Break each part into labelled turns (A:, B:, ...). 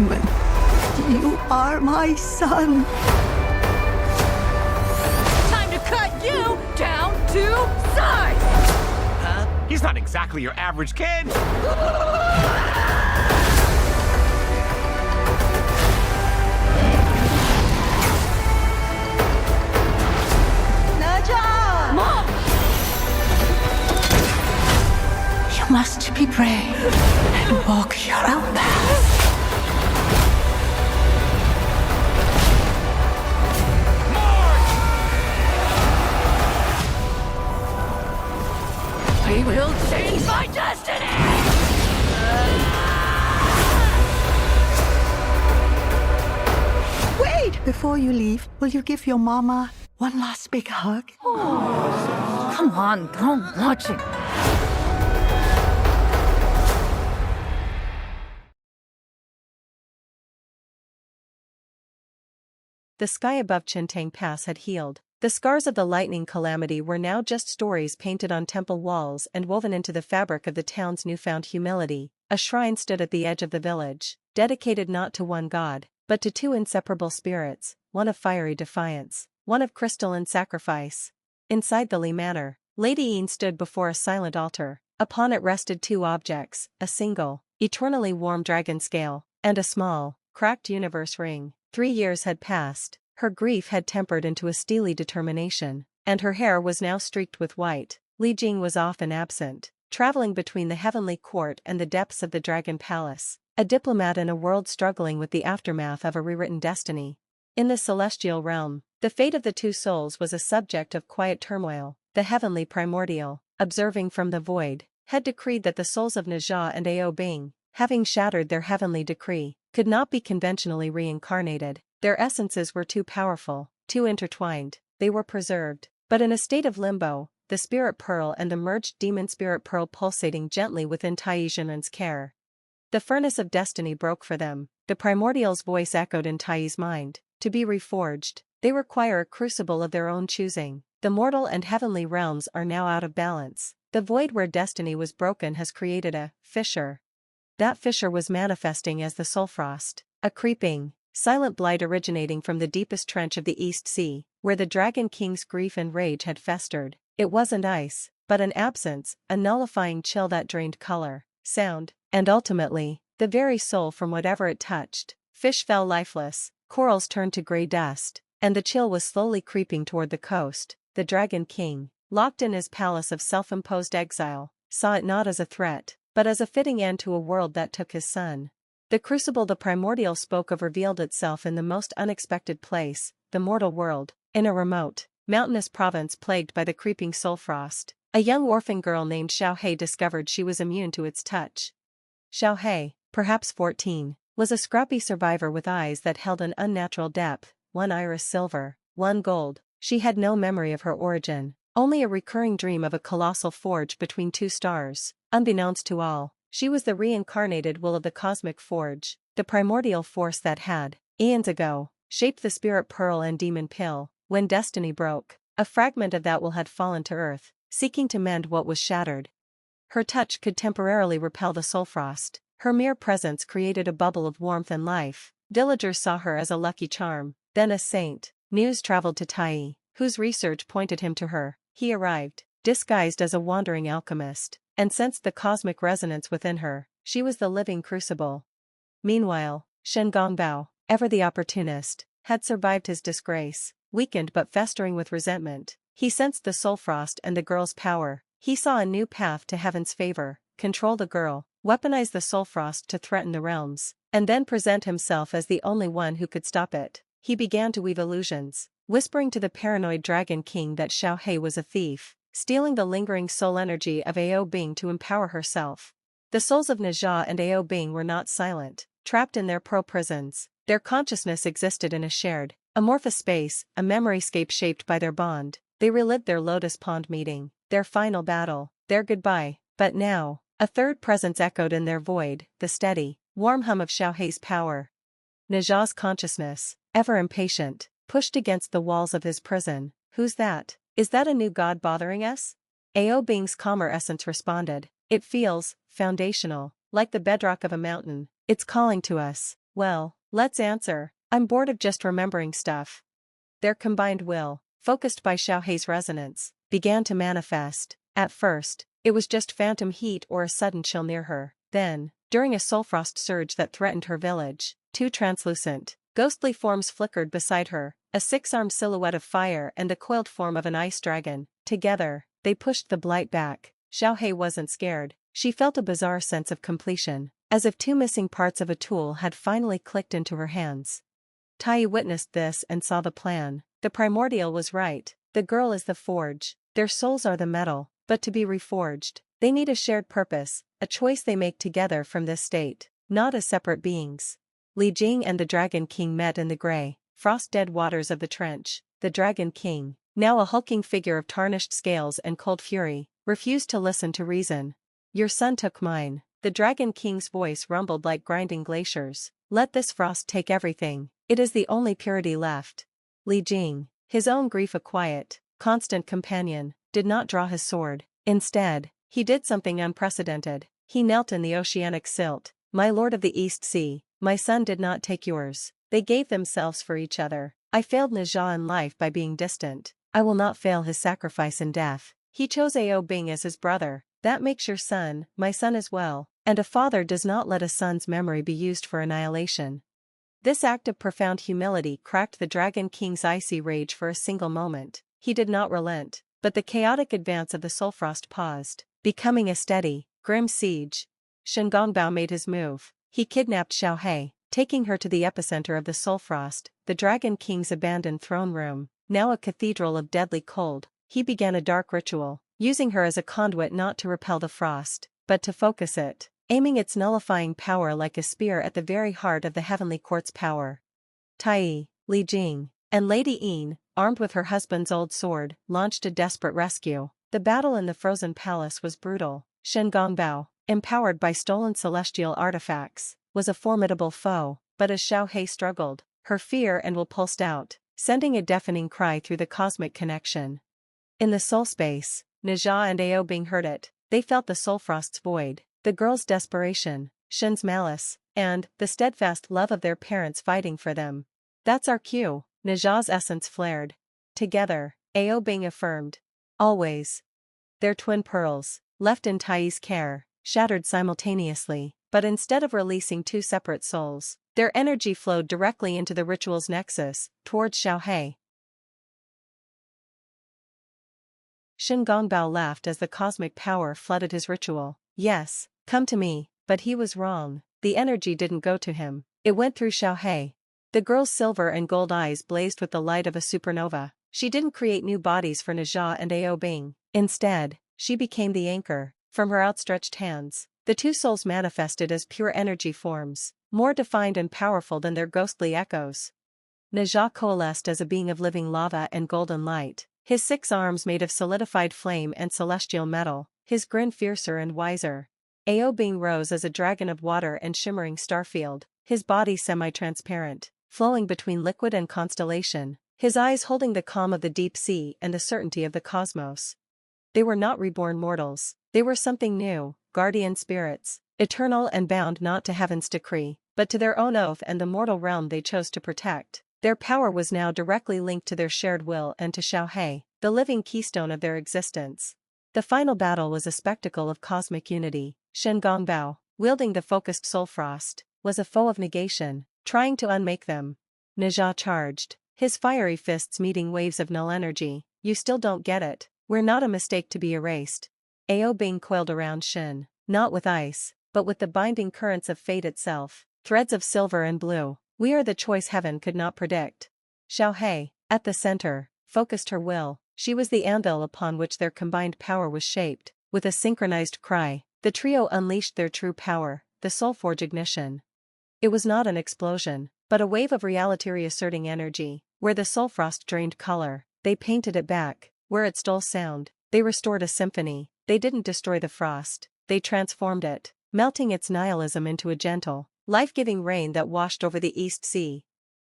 A: demon. You are my son.
B: Time to cut you down to size!
C: He's not exactly your average kid.
A: Ne Zha!
B: Mom!
A: You must be brave and walk your own path.
B: I will change my destiny!
A: Wait! Before you leave, will you give your mama one last big hug?
B: Come on, don't watch it.
D: The sky above Chintang Pass had healed. The scars of the lightning calamity were now just stories painted on temple walls and woven into the fabric of the town's newfound humility. A shrine stood at the edge of the village, dedicated not to one god, but to two inseparable spirits, one of fiery defiance, one of crystalline sacrifice. Inside the Li Manor, Lady Yin stood before a silent altar. Upon it rested two objects, a single, eternally warm dragon scale, and a small, cracked universe ring. 3 years had passed. Her grief had tempered into a steely determination, and her hair was now streaked with white. Li Jing was often absent, traveling between the heavenly court and the depths of the Dragon Palace, a diplomat in a world struggling with the aftermath of a rewritten destiny. In the celestial realm, the fate of the two souls was a subject of quiet turmoil. The heavenly primordial, observing from the void, had decreed that the souls of Ne Zha and Ao Bing, having shattered their heavenly decree, could not be conventionally reincarnated. Their essences were too powerful, too intertwined. They were preserved, but in a state of limbo, the spirit pearl and the merged demon spirit pearl pulsating gently within Tai Zhenlin's care. The furnace of destiny broke for them. The primordial's voice echoed in Tai's mind. To be reforged, they require a crucible of their own choosing. The mortal and heavenly realms are now out of balance. The void where destiny was broken has created a fissure. That fissure was manifesting as the Soulfrost, a creeping, silent blight originating from the deepest trench of the East Sea, where the Dragon King's grief and rage had festered. It wasn't ice, but an absence, a nullifying chill that drained color, sound, and ultimately, the very soul from whatever it touched. Fish fell lifeless, corals turned to gray dust, and the chill was slowly creeping toward the coast. The Dragon King, locked in his palace of self-imposed exile, saw it not as a threat, but as a fitting end to a world that took his son. The crucible the primordial spoke of revealed itself in the most unexpected place, the mortal world, in a remote, mountainous province plagued by the creeping soulfrost. A young orphan girl named Xiaohei discovered she was immune to its touch. Xiaohei, perhaps 14, was a scrappy survivor with eyes that held an unnatural depth, one iris silver, one gold. She had no memory of her origin, only a recurring dream of a colossal forge between two stars. Unbeknownst to all, she was the reincarnated will of the cosmic forge, the primordial force that had, eons ago, shaped the spirit pearl and demon pill. When destiny broke, a fragment of that will had fallen to earth, seeking to mend what was shattered. Her touch could temporarily repel the soulfrost. Her mere presence created a bubble of warmth and life. Villagers saw her as a lucky charm, then a saint. News traveled to Tai, whose research pointed him to her. He arrived, disguised as a wandering alchemist, and sensed the cosmic resonance within her. She was the living crucible. Meanwhile, Shen Gongbao, ever the opportunist, had survived his disgrace, weakened but festering with resentment. He sensed the soulfrost and the girl's power. He saw a new path to heaven's favor: control the girl, weaponize the soulfrost to threaten the realms, and then present himself as the only one who could stop it. He began to weave illusions, whispering to the paranoid Dragon King that Xiaohei was a thief, stealing the lingering soul energy of Ao Bing to empower herself. The souls of Ne Zha and Ao Bing were not silent, trapped in their pearl prisons. Their consciousness existed in a shared, amorphous space, a memoryscape shaped by their bond. They relived their Lotus Pond meeting, their final battle, their goodbye. But now, a third presence echoed in their void, the steady, warm hum of Xiaohei's power. Ne Zha's consciousness, ever impatient, pushed against the walls of his prison. Who's that? Is that a new god bothering us? Ao Bing's calmer essence responded. It feels foundational, like the bedrock of a mountain. It's calling to us. Well, let's answer. I'm bored of just remembering stuff. Their combined will, focused by Xiaohei's resonance, began to manifest. At first, it was just phantom heat or a sudden chill near her. Then, during a soulfrost surge that threatened her village, two translucent, ghostly forms flickered beside her, a six-armed silhouette of fire and the coiled form of an ice dragon. Together, they pushed the blight back. Xiaohei wasn't scared. She felt a bizarre sense of completion, as if two missing parts of a tool had finally clicked into her hands. Tai witnessed this and saw the plan. The primordial was right. The girl is the forge. Their souls are the metal, but to be reforged, they need a shared purpose, a choice they make together from this state, not as separate beings. Li Jing and the Dragon King met in the gray, frost-dead waters of the trench. The Dragon King, now a hulking figure of tarnished scales and cold fury, refused to listen to reason. Your son took mine. The Dragon King's voice rumbled like grinding glaciers. Let this frost take everything. It is the only purity left. Li Jing, his own grief a quiet, constant companion, did not draw his sword. Instead, he did something unprecedented. He knelt in the oceanic silt. My lord of the East Sea, my son did not take yours. They gave themselves for each other. I failed Ne Zha in life by being distant. I will not fail his sacrifice in death. He chose Ao Bing as his brother. That makes your son, my son as well. And a father does not let a son's memory be used for annihilation. This act of profound humility cracked the Dragon King's icy rage for a single moment. He did not relent, but the chaotic advance of the Soulfrost paused, becoming a steady, grim siege. Shen Gongbao made his move. He kidnapped Xiaohei, taking her to the epicenter of the Soulfrost, the Dragon King's abandoned throne room, now a cathedral of deadly cold. He began a dark ritual, using her as a conduit not to repel the frost, but to focus it, aiming its nullifying power like a spear at the very heart of the heavenly court's power. Tai, Li Jing, and Lady Yin, armed with her husband's old sword, launched a desperate rescue. The battle in the frozen palace was brutal. Shen Gongbao, empowered by stolen celestial artifacts, was a formidable foe, but as Xiaohei struggled, her fear and will pulsed out, sending a deafening cry through the cosmic connection. In the soul space, Ne Zha and Ao Bing heard it. They felt the Soulfrost's void, the girl's desperation, Shen's malice, and the steadfast love of their parents fighting for them. That's our cue. Ne Zha's essence flared. Together, Ao Bing affirmed. Always. Their twin pearls, left in Tai's care, shattered simultaneously, but instead of releasing two separate souls, their energy flowed directly into the ritual's nexus, towards Xiaohei. Shen Gongbao laughed as the cosmic power flooded his ritual. Yes, come to me, but he was wrong. The energy didn't go to him. It went through Xiaohei. The girl's silver and gold eyes blazed with the light of a supernova. She didn't create new bodies for Ne Zha and Ao Bing. Instead, she became the anchor. From her outstretched hands, the two souls manifested as pure energy forms, more defined and powerful than their ghostly echoes. Ne Zha coalesced as a being of living lava and golden light, his 6 arms made of solidified flame and celestial metal, his grin fiercer and wiser. Ao Bing rose as a dragon of water and shimmering starfield, his body semi-transparent, flowing between liquid and constellation, his eyes holding the calm of the deep sea and the certainty of the cosmos. They were not reborn mortals. They were something new, guardian spirits, eternal and bound not to heaven's decree, but to their own oath and the mortal realm they chose to protect. Their power was now directly linked to their shared will and to Xiaohei, the living keystone of their existence. The final battle was a spectacle of cosmic unity. Shen Gongbao, wielding the focused Soulfrost, was a foe of negation, trying to unmake them. Ne Zha charged, his fiery fists meeting waves of null energy. You still don't get it. We're not a mistake to be erased. Ao Bing coiled around Shen, not with ice, but with the binding currents of fate itself, threads of silver and blue. We are the choice heaven could not predict. Xiaohei, at the center, focused her will. She was the anvil upon which their combined power was shaped. With a synchronized cry, the trio unleashed their true power, the Soulforge ignition. It was not an explosion, but a wave of reality reasserting energy. Where the Soulfrost drained color, they painted it back. Where it stole sound, they restored a symphony. They didn't destroy the frost, they transformed it, melting its nihilism into a gentle, life-giving rain that washed over the East Sea.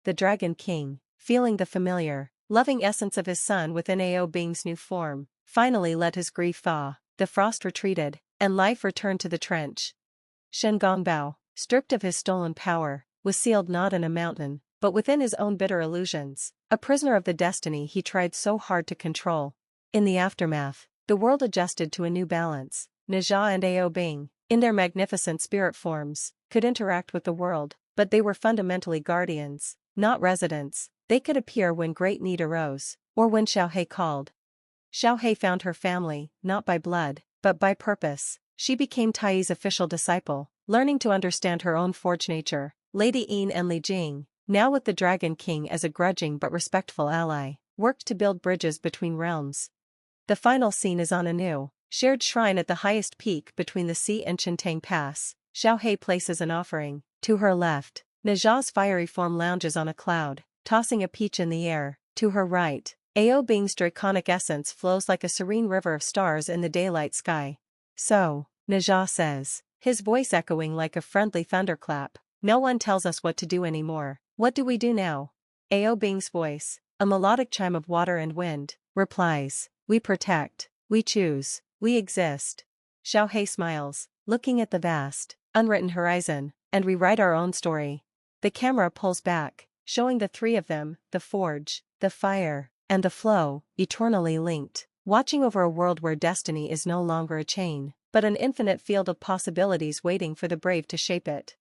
D: The Dragon King, feeling the familiar, loving essence of his son within Ao Bing's new form, finally let his grief thaw. The frost retreated, and life returned to the trench. Shen Gongbao, stripped of his stolen power, was sealed not in a mountain, but within his own bitter illusions, a prisoner of the destiny he tried so hard to control. In the aftermath, the world adjusted to a new balance. Ne Zha and Ao Bing, in their magnificent spirit forms, could interact with the world, but they were fundamentally guardians, not residents. They could appear when great need arose, or when Xiaohei called. Xiaohei found her family, not by blood, but by purpose. She became Tai's official disciple, learning to understand her own forged nature. Lady Yin and Li Jing, now with the Dragon King as a grudging but respectful ally, worked to build bridges between realms. The final scene is on a new, shared shrine at the highest peak between the sea and Chintang Pass. Xiaohei places an offering. To her left, Ne Zha's fiery form lounges on a cloud, tossing a peach in the air. To her right, Ao Bing's draconic essence flows like a serene river of stars in the daylight sky. So, Ne Zha says, his voice echoing like a friendly thunderclap, no one tells us what to do anymore. What do we do now? Ao Bing's voice, a melodic chime of water and wind, replies, we protect, we choose, we exist. Xiaohei smiles, looking at the vast, unwritten horizon, and rewrite our own story. The camera pulls back, showing the three of them, the forge, the fire, and the flow, eternally linked, watching over a world where destiny is no longer a chain, but an infinite field of possibilities waiting for the brave to shape it.